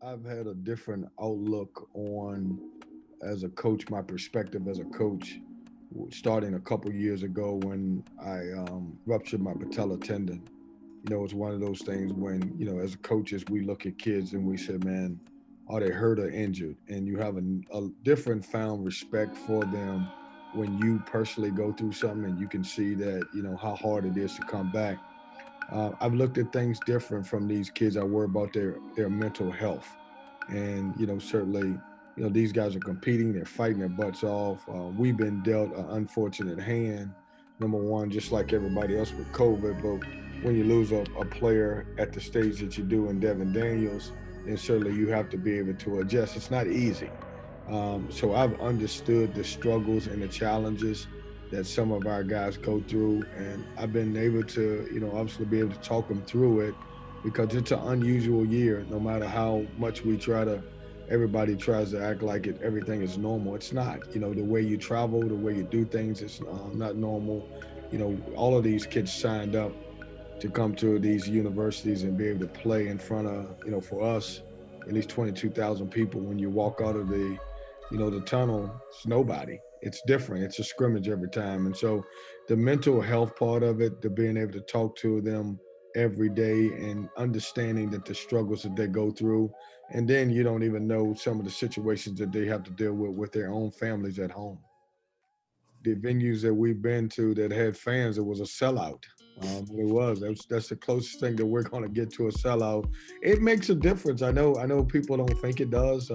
I've had a different outlook on, as a coach, my perspective as a coach, starting a couple years ago when I ruptured my patella tendon. It's one of those things when, as coaches, we look at kids and we say, man, are they hurt or injured? And you have a different found respect for them when you personally go through something and you can see that, how hard it is to come back. I've looked at things different from these kids. I worry about their mental health, and certainly, these guys are competing. They're fighting their butts off. We've been dealt an unfortunate hand. Number one, just like everybody else with COVID, but when you lose a player at the stage that you do in Devin Daniels, then certainly you have to be able to adjust. It's not easy. So I've understood the struggles and the challenges that some of our guys go through, and I've been able to, obviously be able to talk them through it because it's an unusual year. No matter how much we try to, everybody tries to act like everything is normal. It's not. The way you travel, the way you do things, is not normal. All of these kids signed up to come to these universities and be able to play in front of, for us, at least 22,000 people. When you walk out of the tunnel, it's nobody. It's different. It's a scrimmage every time. And so the mental health part of it, the being able to talk to them every day and understanding that the struggles that they go through, and then you don't even know some of the situations that they have to deal with their own families at home. The venues that we've been to that had fans, it was a sellout. It was. That's the closest thing that we're going to get to a sellout. It makes a difference. I know people don't think it does.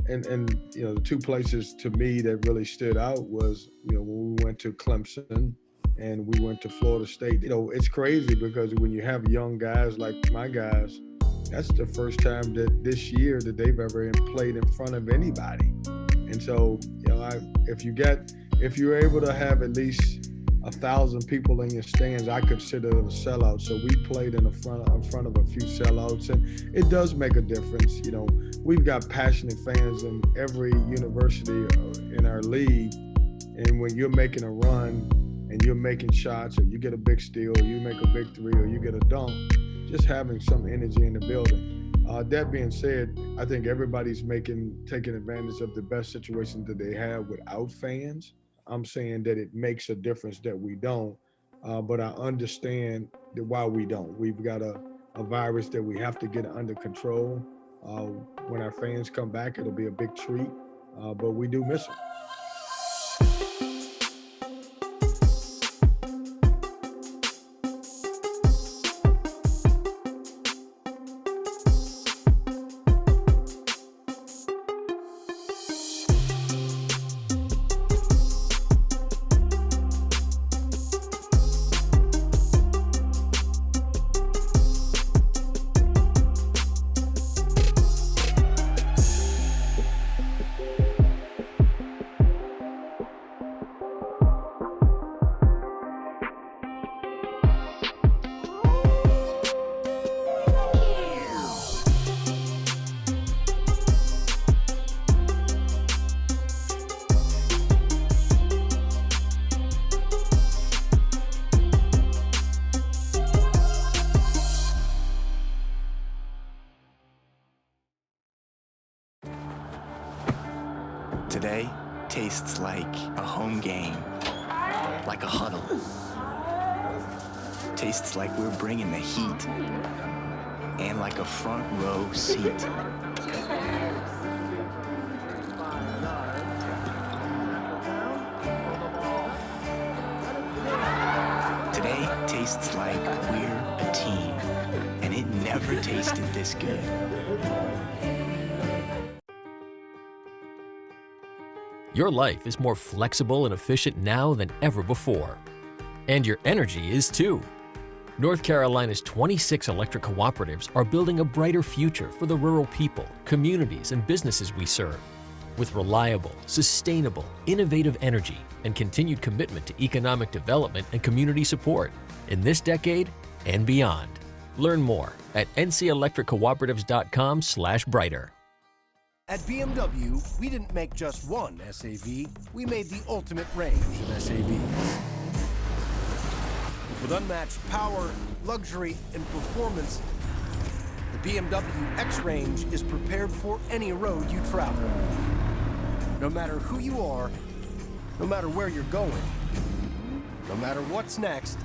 And the two places to me that really stood out was when we went to Clemson and we went to Florida State. It's crazy because when you have young guys like my guys, that's the first time that this year that they've ever played in front of anybody. And so, if you're able to have at least 1,000 people in your stands, I consider it a sellout. So we played in front of a few sellouts, and it does make a difference. We've got passionate fans in every university in our league, and when you're making a run and you're making shots, or you get a big steal, or you make a big three, or you get a dunk, just having some energy in the building. That being said, I think everybody's taking advantage of the best situation that they have without fans. I'm saying that it makes a difference that we don't, but I understand that why we don't. We've got a virus that we have to get under control. Uh, when our fans come back, it'll be a big treat, but we do miss them. Today tastes like a home game, like a huddle. Tastes like we're bringing the heat, and like a front row seat. Today tastes like we're a team, and it never tasted this good. Your life is more flexible and efficient now than ever before. And your energy is too. North Carolina's 26 electric cooperatives are building a brighter future for the rural people, communities, and businesses we serve. With reliable, sustainable, innovative energy and continued commitment to economic development and community support in this decade and beyond. Learn more at ncelectriccooperatives.com/brighter. At BMW, we didn't make just one SAV, we made the ultimate range of SAVs. With unmatched power, luxury, and performance, the BMW X Range is prepared for any road you travel. No matter who you are, no matter where you're going, no matter what's next,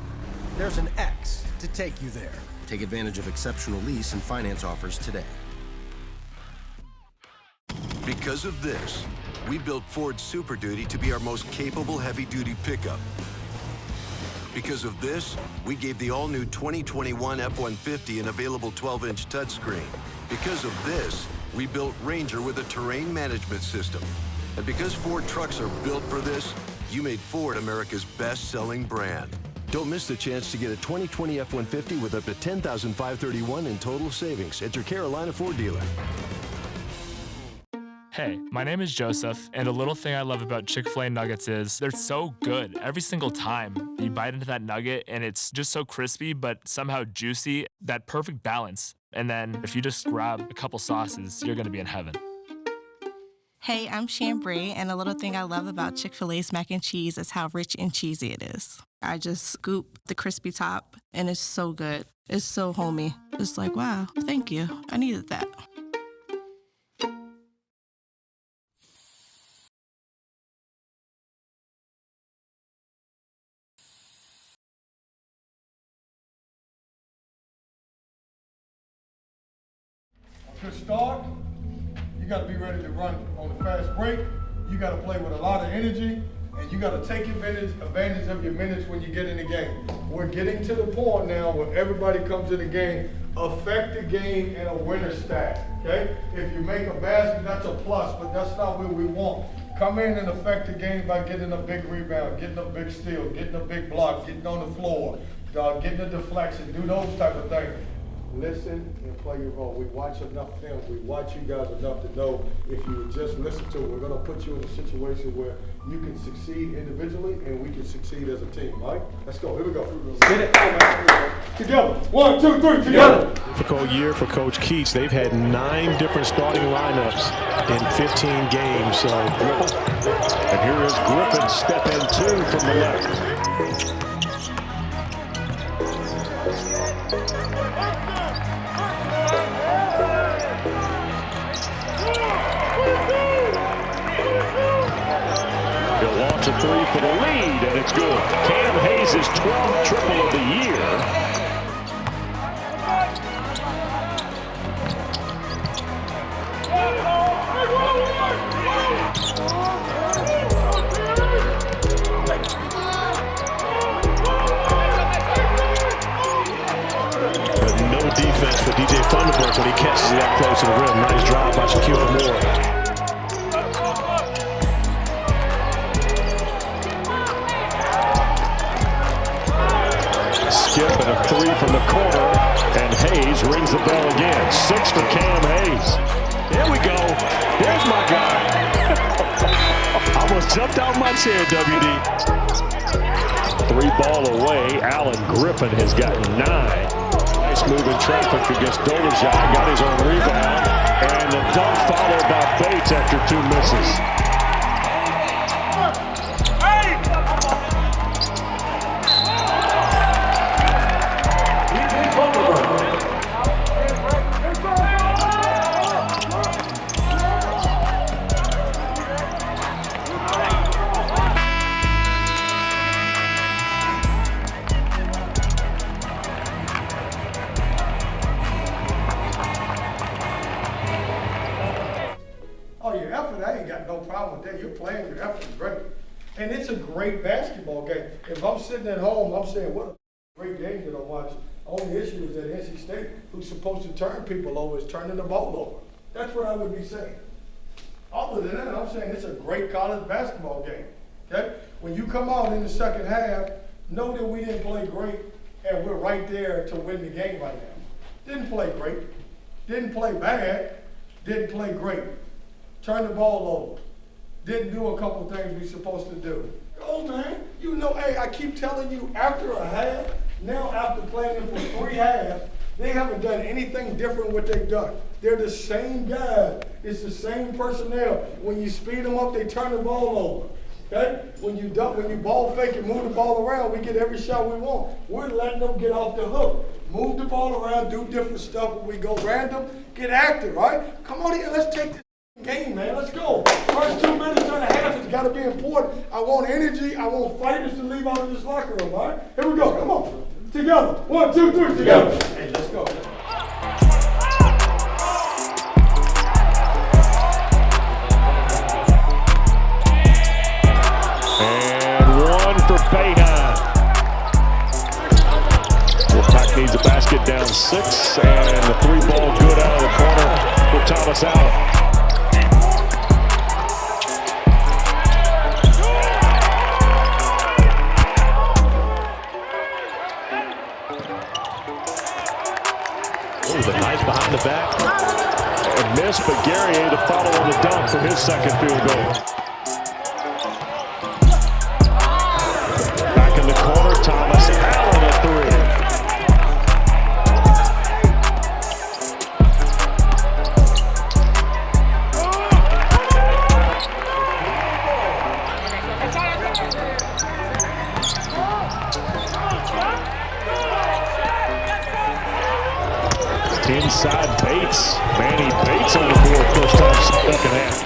there's an X to take you there. Take advantage of exceptional lease and finance offers today. Because of this, we built Ford Super Duty to be our most capable heavy-duty pickup. Because of this, we gave the all-new 2021 F-150 an available 12-inch touchscreen. Because of this, we built Ranger with a terrain management system. And because Ford trucks are built for this, you made Ford America's best-selling brand. Don't miss the chance to get a 2020 F-150 with up to $10,531 in total savings at your Carolina Ford dealer. Hey, my name is Joseph, and a little thing I love about Chick-fil-A nuggets is they're so good every single time. You bite into that nugget, and it's just so crispy, but somehow juicy, that perfect balance. And then if you just grab a couple sauces, you're gonna be in heaven. Hey, I'm Chambray, and a little thing I love about Chick-fil-A's mac and cheese is how rich and cheesy it is. I just scoop the crispy top, and it's so good. It's so homey. It's like, wow, thank you. I needed that. To start, you got to be ready to run on the fast break. You got to play with a lot of energy, and you got to take advantage of your minutes when you get in the game. We're getting to the point now where everybody comes in the game, affect the game in a winner stat, okay? If you make a basket, that's a plus, but that's not what we want. Come in and affect the game by getting a big rebound, getting a big steal, getting a big block, getting on the floor, getting a deflection, do those type of things. Listen and play your role. We watch enough film. We watch you guys enough to know if you would just listen to it, we're going to put you in a situation where you can succeed individually and we can succeed as a team, right? Let's go. Here we go. Get it. Together. 1, 2, 3. Together. Difficult year for Coach Keats. They've had 9 different starting lineups in 15 games. So, and here is Griffin step in 2 from the left. He'll launch a 3 for the lead, and it's good. Cam Hayes' 12th triple of the year. But no defense for DJ Thunderbird when he catches it up close to the rim. Nice drive by Shaquille Moore. Skip and a 3 from the corner, and Hayes rings the bell again. 6 for Cam Hayes. There we go. There's my guy. Almost jumped out my chair, WD. 3 ball away. Alan Griffin has got 9. Nice move in traffic against Dolezaj. Got his own rebound. And the dunk followed by Bates after 2 misses. And it's a great basketball game. If I'm sitting at home, I'm saying, what a great game that I watch. Only issue is that NC State, who's supposed to turn people over, is turning the ball over. That's what I would be saying. Other than that, I'm saying it's a great college basketball game. Okay? When you come out in the second half, know that we didn't play great, and we're right there to win the game right now. Didn't play great. Didn't play bad. Didn't play great. Turn the ball over. Didn't do a couple things we're supposed to do. Oh, man, you know, hey, I keep telling you, after a half, now after playing them for 3 halves, they haven't done anything different what they've done. They're the same guys. It's the same personnel. When you speed them up, they turn the ball over. Okay? When you ball fake and move the ball around, we get every shot we want. We're letting them get off the hook. Move the ball around, do different stuff. When we go random, get active, right? Come on here, let's take this game, man. Let's go. First 2 minutes and a half, it's got to be important. I want energy. I want fighters to leave out of this locker room, all right? Here we go. Come on. Together. 1, 2, 3, together. Hey, let's go. For Bayheim. Wolfpack needs a basket down 6, and the 3-ball good out of the corner for Thomas Allen. Oh, the nice behind the back. And missed, but Gary able to follow on the dunk for his second field goal. In the corner, Thomas Allen a 3. Inside Bates. Manny Bates on the board first time second half.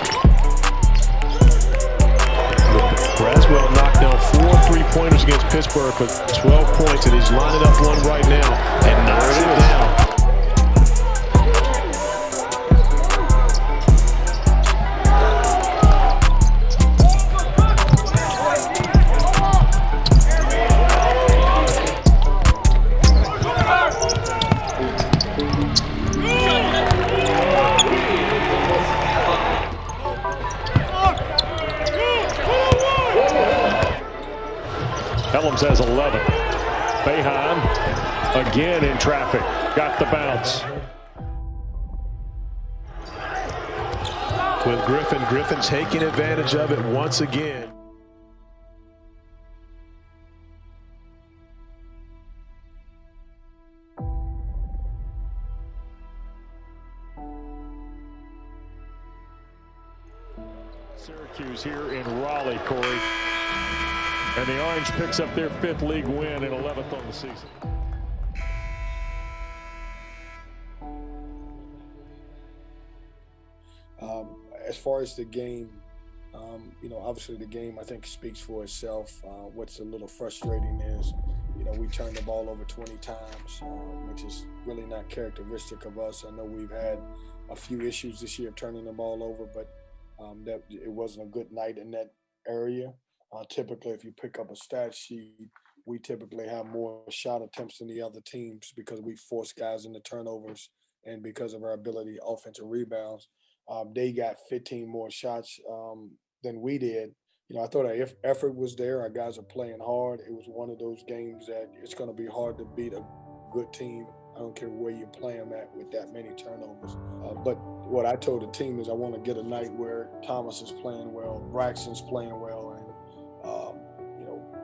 Braswell knocked down 4 3-pointers against Pittsburgh for 12 points, and he's lining up one right now and knocks it down. Helms has 11. Bayheim again in traffic. Got the bounce. With Griffin taking advantage of it once again. Syracuse here in Raleigh, Corey. And the Orange picks up their 5th league win and 11th on the season. As far as the game, obviously the game I think speaks for itself. What's a little frustrating is, we turned the ball over 20 times, which is really not characteristic of us. I know we've had a few issues this year of turning the ball over, but that it wasn't a good night in that area. Typically, if you pick up a stat sheet, we typically have more shot attempts than the other teams because we force guys into turnovers and because of our ability offensive rebounds. They got 15 more shots than we did. I thought our effort was there. Our guys are playing hard. It was one of those games that it's going to be hard to beat a good team. I don't care where you play them at with that many turnovers. But what I told the team is I want to get a night where Thomas is playing well, Braxton's playing well, and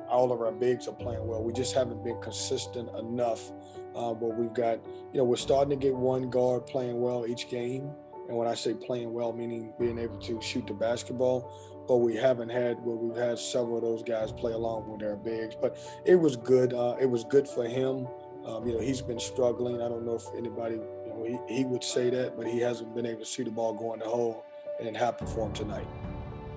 all of our bigs are playing well. We just haven't been consistent enough. But we've got, we're starting to get one guard playing well each game. And when I say playing well, meaning being able to shoot the basketball, but we haven't had where we've had several of those guys play along with their bigs. But it was good. It was good for him. He's been struggling. I don't know if anybody, he would say that, but he hasn't been able to see the ball go in the hole, and it happened for him tonight.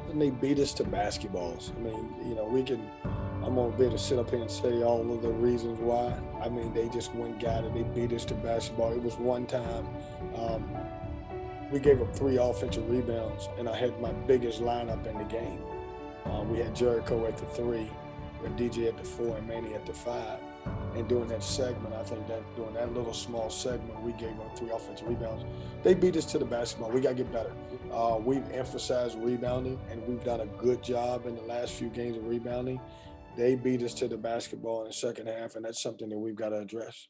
And they beat us to basketballs. I'm going to be able to sit up here and say all of the reasons why. They just went got it. They beat us to basketball. It was one time. We gave up 3 offensive rebounds, and I had my biggest lineup in the game. We had Jericho at the 3, with DJ at the 4, and Manny at the 5. And during that segment, I think that during that little small segment, we gave up 3 offensive rebounds. They beat us to the basketball. We got to get better. We've emphasized rebounding, and we've done a good job in the last few games of rebounding. They beat us to the basketball in the second half, and that's something that we've got to address.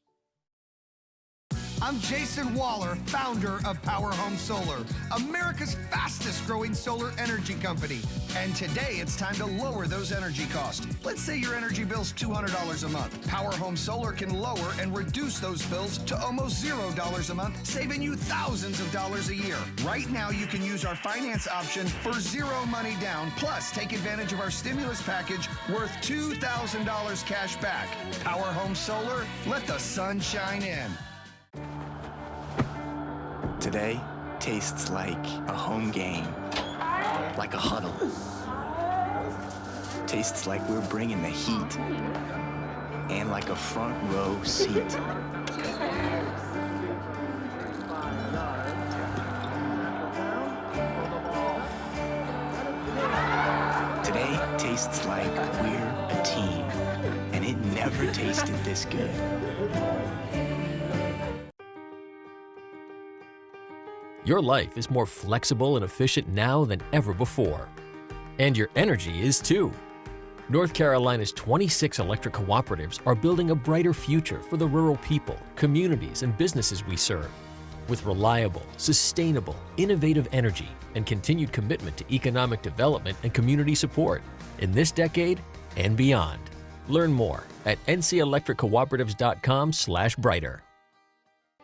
I I'm Jason Waller, founder of Power Home Solar, America's fastest growing solar energy company. And today it's time to lower those energy costs. Let's say your energy bill's $200 a month. Power Home Solar can lower and reduce those bills to almost $0 a month, saving you thousands of dollars a year. Right now you can use our finance option for zero money down, plus take advantage of our stimulus package worth $2,000 cash back. Power Home Solar, let the sun shine in. Today tastes like a home game, like a huddle. Tastes like we're bringing the heat, and like a front row seat. Today tastes like we're a team, and it never tasted this good. Your life is more flexible and efficient now than ever before. And your energy is too. North Carolina's 26 electric cooperatives are building a brighter future for the rural people, communities, and businesses we serve. With reliable, sustainable, innovative energy and continued commitment to economic development and community support in this decade and beyond. Learn more at ncelectriccooperatives.com/brighter.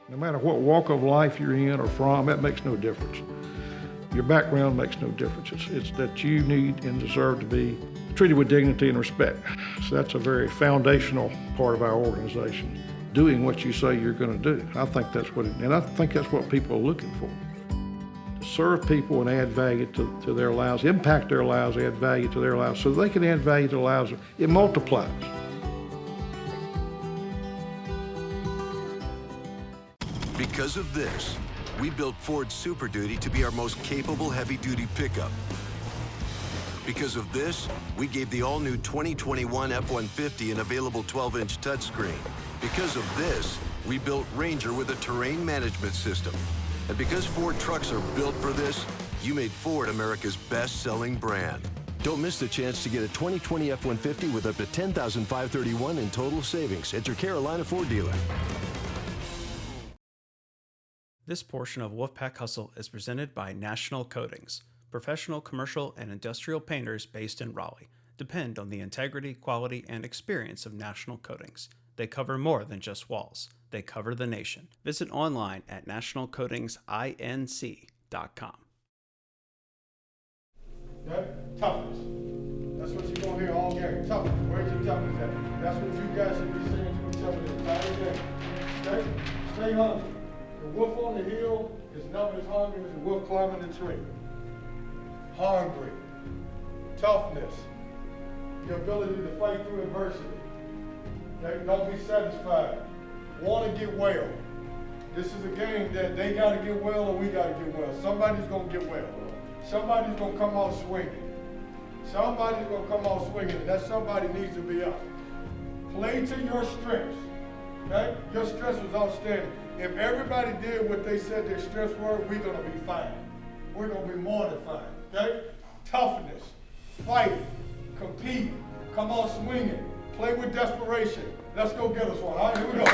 No matter what walk of life you're in or from, that makes no difference. Your background makes no difference. It's that you need and deserve to be treated with dignity and respect. So that's a very foundational part of our organization. Doing what you say you're going to do. I think that's what people are looking for. To serve people and add value to their lives, impact their lives, add value to their lives, so they can add value to their lives. It multiplies. Because of this, we built Ford Super Duty to be our most capable heavy-duty pickup. Because of this, we gave the all-new 2021 F-150 an available 12-inch touchscreen. Because of this, we built Ranger with a terrain management system. And because Ford trucks are built for this, you made Ford America's best-selling brand. Don't miss the chance to get a 2020 F-150 with up to $10,531 in total savings at your Carolina Ford dealer. This portion of Wolfpack Hustle is presented by National Coatings, professional commercial and industrial painters based in Raleigh. Depend on the integrity, quality, and experience of National Coatings. They cover more than just walls. They cover the nation. Visit online at nationalcoatingsinc.com. That toughness. That's what you're going to hear all game. Toughness. Where's your toughness at? That's what you guys should be saying to each other the entire game. Okay? Stay hungry. The wolf on the hill is never as hungry as the wolf climbing the tree. Hungry. Toughness. The ability to fight through adversity. Okay? Don't be satisfied. Want to get well. This is a game that they got to get well or we got to get well. Somebody's going to get well. Somebody's going to come out swinging. Somebody's going to come out swinging, and that somebody needs to be us. Play to your strengths. Okay? Your strengths was outstanding. If everybody did what they said their strengths were, we're going to be fine. We're going to be more than fine. Okay? Toughness, fight, compete, come out swinging, play with desperation. Let's go get us one. All right, here we go.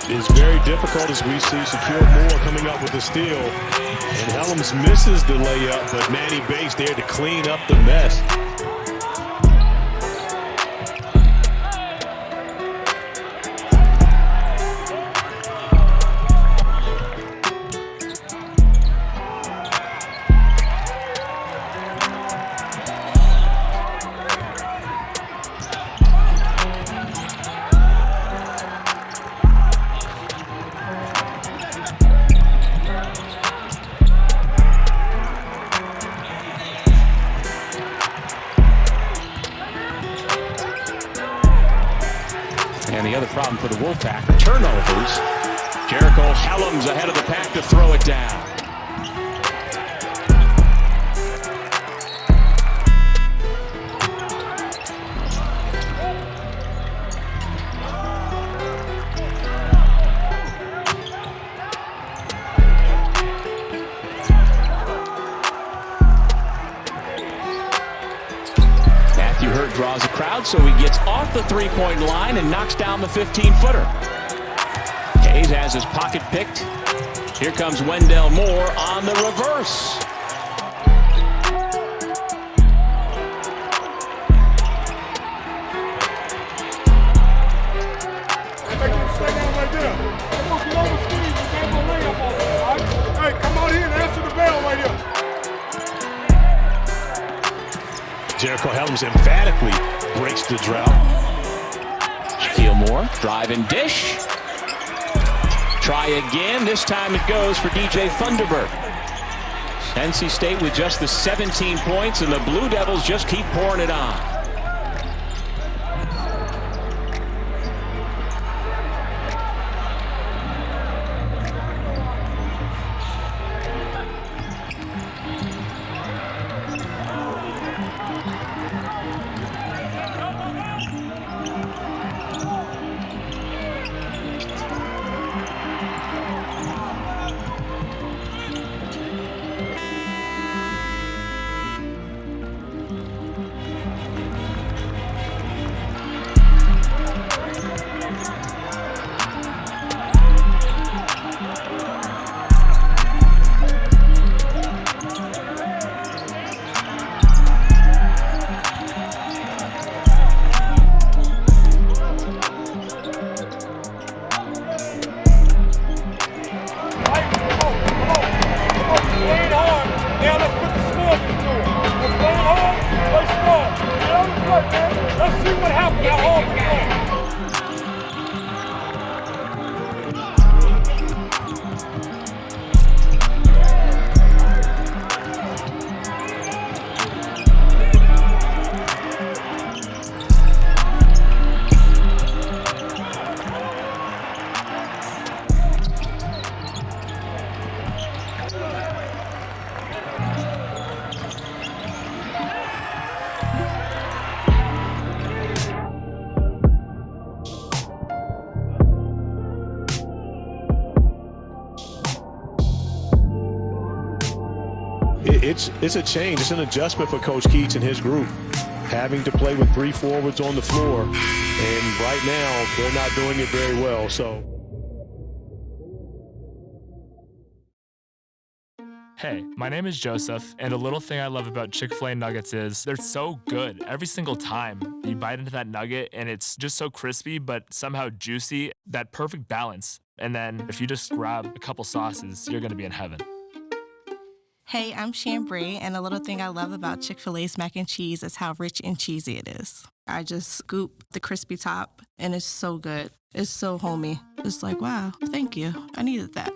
It's very difficult as we see Secure Moore coming up with the steal. And Helms misses the layup, but Manny Bates there to clean up the mess. And the other problem for the Wolfpack are turnovers. Jericho Helms ahead of the pack to throw it down. Draws a crowd, so he gets off the three-point line and knocks down the 15-footer. Hayes has his pocket picked. Here comes Wendell Moore on the reverse. Hey, come on here and answer the bell right here. Jericho Helms emphatically breaks the drought. Shaquille Moore, drive and dish. Try again. This time it goes for DJ Thunderbird. NC State with just the 17 points, and the Blue Devils just keep pouring it on. Let's see what happened at home again. It's a change. It's an adjustment for Coach Keats and his group, having to play with 3 forwards on the floor, and right now they're not doing it very well. So. Hey, my name is Joseph, and a little thing I love about Chick-fil-A nuggets is they're so good every single time. You bite into that nugget, and it's just so crispy, but somehow juicy, that perfect balance. And then if you just grab a couple sauces, you're gonna be in heaven. Hey, I'm Chambray, and a little thing I love about Chick-fil-A's mac and cheese is how rich and cheesy it is. I just scoop the crispy top, and it's so good. It's so homey. It's like, wow, thank you. I needed that.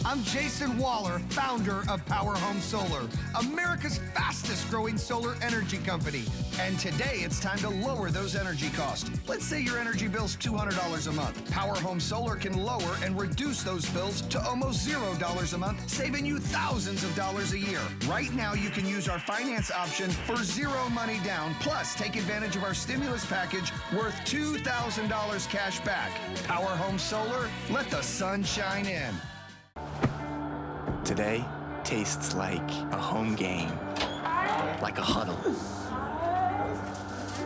I'm Jason Waller, founder of Power Home Solar, America's fastest growing solar energy company. And today it's time to lower those energy costs. Let's say your energy bill's $200 a month. Power Home Solar can lower and reduce those bills to almost $0 a month, saving you thousands of dollars a year. Right now you can use our finance option for zero money down, plus take advantage of our stimulus package worth $2,000 cash back. Power Home Solar, let the sun shine in. Today tastes like a home game, like a huddle.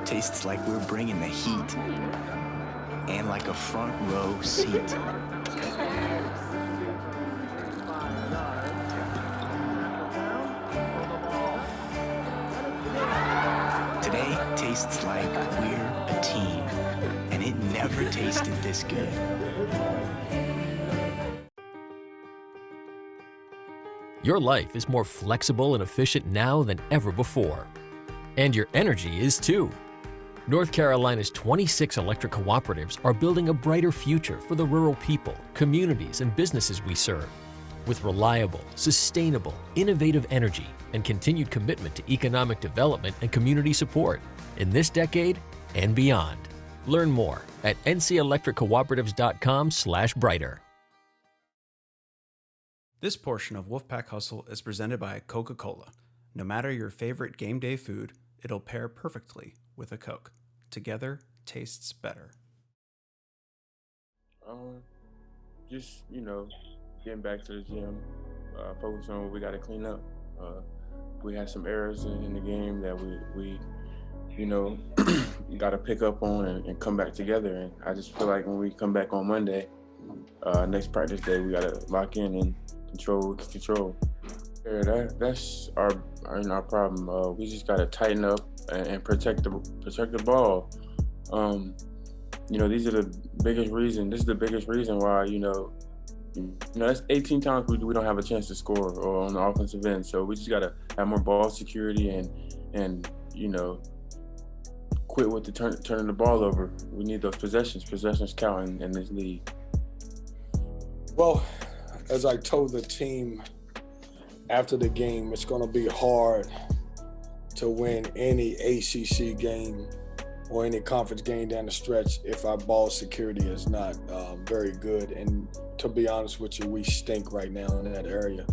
Tastes like we're bringing the heat, and like a front row seat. Today tastes like we're a team, and it never tasted this good. Your life is more flexible and efficient now than ever before. And your energy is too. North Carolina's 26 electric cooperatives are building a brighter future for the rural people, communities, and businesses we serve. With reliable, sustainable, innovative energy and continued commitment to economic development and community support. In this decade, and beyond. Learn more at ncelectriccooperatives.com/brighter. This portion of Wolfpack Hustle is presented by Coca-Cola. No matter your favorite game day food, it'll pair perfectly with a Coke. Together, tastes better. Just, getting back to the gym, focus on what we got to clean up. We had some errors in the game that we got to pick up on and come back together. And I just feel like when we come back on Monday, next practice day, we got to lock in and control what we can control. Yeah, that's our problem. We just got to tighten up and protect the ball. These are the biggest reason. This is the biggest reason why, that's 18 times we don't have a chance to score or on the offensive end. So we just got to have more ball security and quit with the turning the ball over. We need those possessions. Possessions count in this league. Well, as I told the team after the game, it's going to be hard to win any ACC game or any conference game down the stretch if our ball security is not very good. And to be honest with you, we stink right now in that area.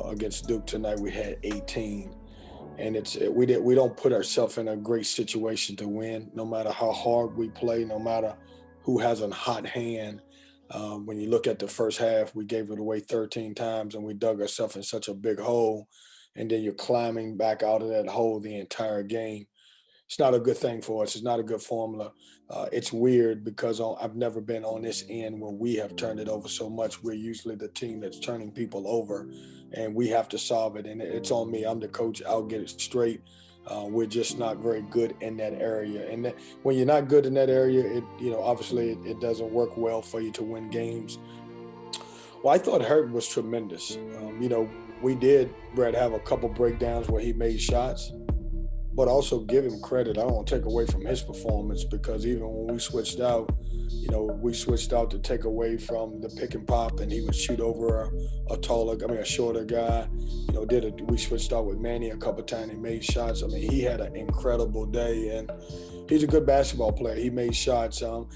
Against Duke tonight, we had 18. And we don't put ourselves in a great situation to win, no matter how hard we play, no matter who has a hot hand. When you look at the first half, we gave it away 13 times and we dug ourselves in such a big hole. And then you're climbing back out of that hole the entire game. It's not a good thing for us. It's not a good formula. It's weird because I've never been on this end where we have turned it over so much. We're usually the team that's turning people over, and we have to solve it. And it's on me. I'm the coach. I'll get it straight. We're just not very good in that area. And when you're not good in that area, obviously it doesn't work well for you to win games. Well, I thought Hurt was tremendous. We did, Brett, have a couple breakdowns where he made shots. But also give him credit. I don't want to take away from his performance because even when we switched out, to take away from the pick and pop, and he would shoot over a shorter guy. We switched out with Manny a couple of times. He made shots. He had an incredible day, and he's a good basketball player. He made shots, and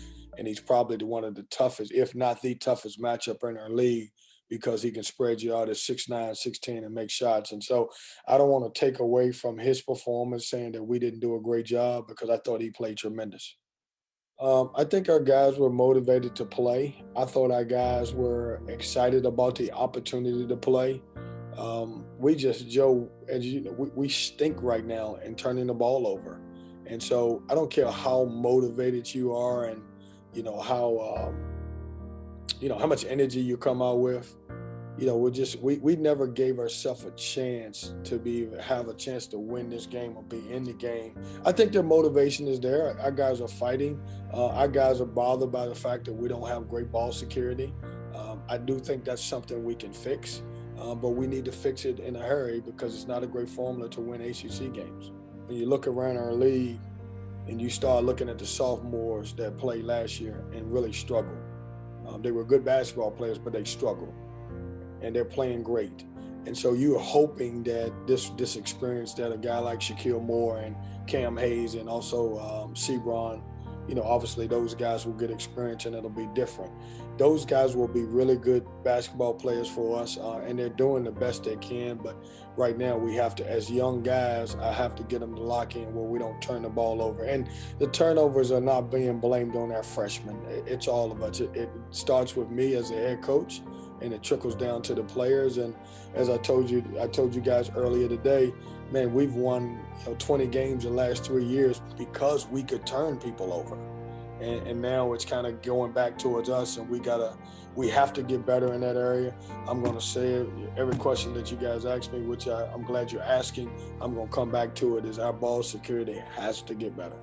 he's probably one of the toughest, if not the toughest matchup in our league, because he can spread you out at 6'9", 6'10", and make shots. And so I don't want to take away from his performance saying that we didn't do a great job, because I thought he played tremendous. I think our guys were motivated to play. I thought our guys were excited about the opportunity to play. We stink right now in turning the ball over. And so I don't care how motivated you are and, how much energy you come out with. We never gave ourselves a chance to have a chance to win this game or be in the game. I think their motivation is there. Our guys are fighting. Our guys are bothered by the fact that we don't have great ball security. I do think that's something we can fix, but we need to fix it in a hurry because it's not a great formula to win ACC games. When you look around our league and you start looking at the sophomores that played last year and really struggled. They were good basketball players, but they struggled. And they're playing great. And so you're hoping that this experience that a guy like Shaquille Moore and Cam Hayes and also Sebron, obviously those guys will get experience and it'll be different. Those guys will be really good basketball players for us, and they're doing the best they can. But right now we have to, as young guys, I have to get them to lock in where we don't turn the ball over. And the turnovers are not being blamed on our freshmen. It's all of us. It starts with me as a head coach, and it trickles down to the players. And as I told you guys earlier today, man, we've won 20 games in the last 3 years because we could turn people over. And now it's kind of going back towards us, and we have to get better in that area. I'm going to say it, every question that you guys ask me, which I'm glad you're asking, I'm going to come back to it, is our ball security has to get better.